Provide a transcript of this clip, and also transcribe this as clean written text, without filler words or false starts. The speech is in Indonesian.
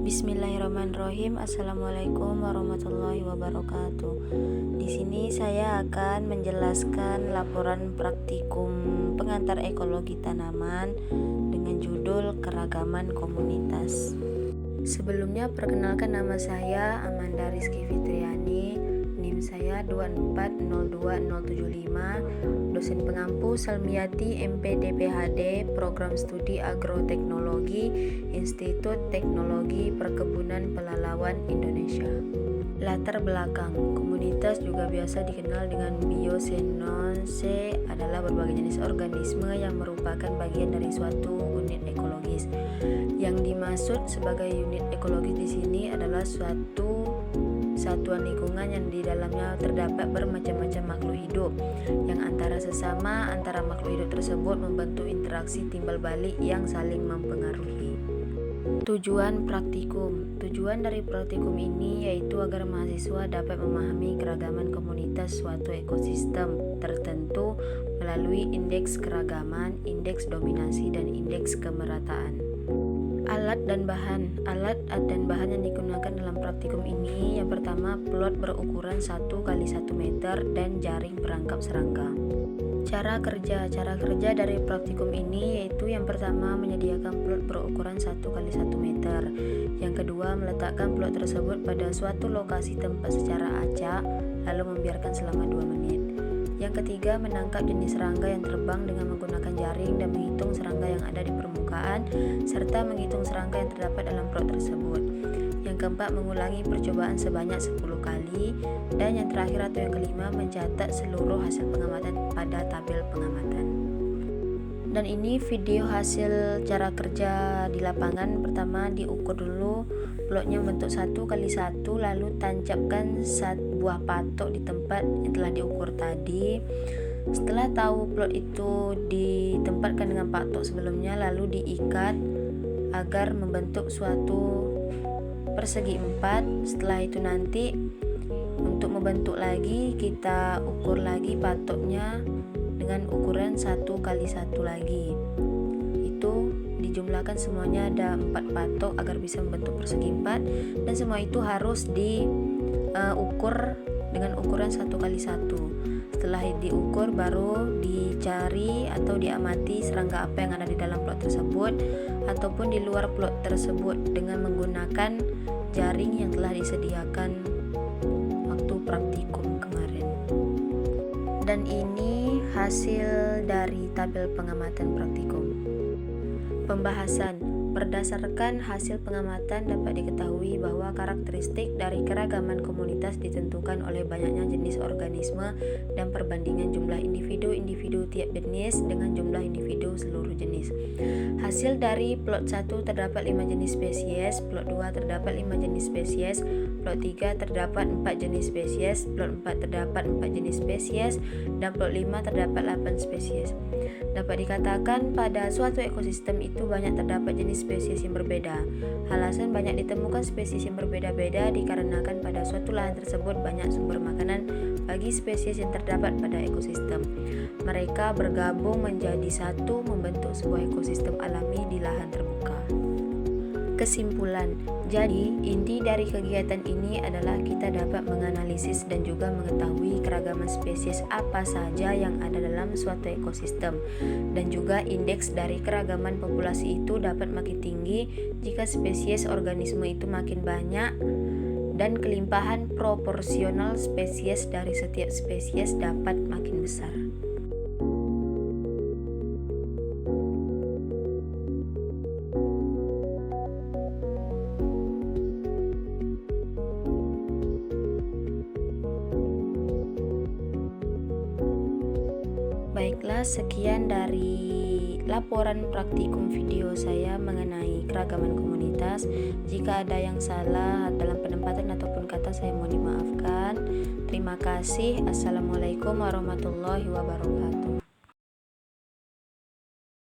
Bismillahirrahmanirrahim. Assalamualaikum warahmatullahi wabarakatuh. Di sini saya akan menjelaskan laporan praktikum pengantar ekologi tanaman dengan judul keragaman komunitas. Sebelumnya perkenalkan, nama saya Amanda Rizky Fitriani, NIM saya 2402075, dosen pengampu Salmiati MPD PhD, Program Studi Agroteknologi, Institut Teknologi Perkebunan Pelalawan Indonesia. Latar belakang komunitas juga biasa dikenal dengan biosenose, adalah berbagai jenis organisme yang merupakan bagian dari suatu unit ekologis. Yang dimaksud sebagai unit ekologis di sini adalah suatu satuan lingkungan yang di dalamnya terdapat bermacam-macam makhluk hidup yang antara sesama antara makhluk hidup tersebut membentuk interaksi timbal balik yang saling mempengaruhi. Tujuan praktikum. Tujuan dari praktikum ini yaitu agar mahasiswa dapat memahami keragaman komunitas suatu ekosistem tertentu melalui indeks keragaman, indeks dominasi, dan indeks kemerataan. Alat dan bahan. Alat dan bahan yang digunakan dalam praktikum ini, yang pertama plot berukuran 1 x 1 meter dan jaring perangkap serangga. Cara kerja dari praktikum ini yaitu yang pertama menyediakan plot berukuran 1 x 1 meter. Yang kedua meletakkan plot tersebut pada suatu lokasi tempat secara acak lalu membiarkan selama 2 menit. Yang ketiga menangkap jenis serangga yang terbang dengan menggunakan jaring dan menghitung serangga yang ada di permukaan serta menghitung serangga yang terdapat dalam plot tersebut. Yang keempat mengulangi percobaan sebanyak 10 kali, dan yang terakhir atau yang kelima mencatat seluruh hasil pengamatan pada tabel pengamatan. Dan ini video hasil cara kerja di lapangan. Pertama diukur dulu plotnya bentuk 1 x 1, lalu tancapkan buah patok di tempat yang telah diukur tadi. Setelah tahu plot itu ditempatkan dengan patok sebelumnya, lalu diikat agar membentuk suatu persegi 4. Setelah itu nanti untuk membentuk lagi kita ukur lagi patoknya dengan ukuran 1 x 1 lagi. Itu dijumlahkan semuanya ada 4 patok agar bisa membentuk persegi 4, dan semua itu harus diukur dengan ukuran 1 x 1. Setelah diukur baru dicari atau diamati serangga apa yang ada di dalam plot tersebut ataupun di luar plot tersebut dengan menggunakan jaring yang telah disediakan waktu praktikum kemarin. Dan ini hasil dari tabel pengamatan praktikum. Pembahasan. Berdasarkan hasil pengamatan dapat diketahui bahwa karakteristik dari keragaman komunitas ditentukan oleh banyaknya jenis organisme dan perbandingan jumlah individu-individu tiap jenis dengan jumlah individu seluruh jenis. Hasil dari plot 1 terdapat 5 jenis spesies, plot 2 terdapat 5 jenis spesies, plot 3 terdapat 4 jenis spesies, plot 4 terdapat 4 jenis spesies, dan plot 5 terdapat 8 spesies. Dapat dikatakan pada suatu ekosistem itu banyak terdapat jenis spesies yang berbeda. Alasan banyak ditemukan spesies yang berbeda-beda dikarenakan pada suatu lahan tersebut banyak sumber makanan bagi spesies yang terdapat pada ekosistem. Mereka bergabung menjadi satu membentuk sebuah ekosistem alami di lahan terbuka. Kesimpulan. Jadi, inti dari kegiatan ini adalah kita dapat menganalisis dan juga mengetahui keragaman spesies apa saja yang ada dalam suatu ekosistem, dan juga indeks dari keragaman populasi itu dapat makin tinggi jika spesies organisme itu makin banyak, dan kelimpahan proporsional spesies dari setiap spesies dapat makin besar. Baiklah, sekian dari laporan praktikum video saya mengenai keragaman komunitas. Jika ada yang salah dalam penempatan ataupun kata, saya mohon dimaafkan. Terima kasih. Assalamualaikum warahmatullahi wabarakatuh.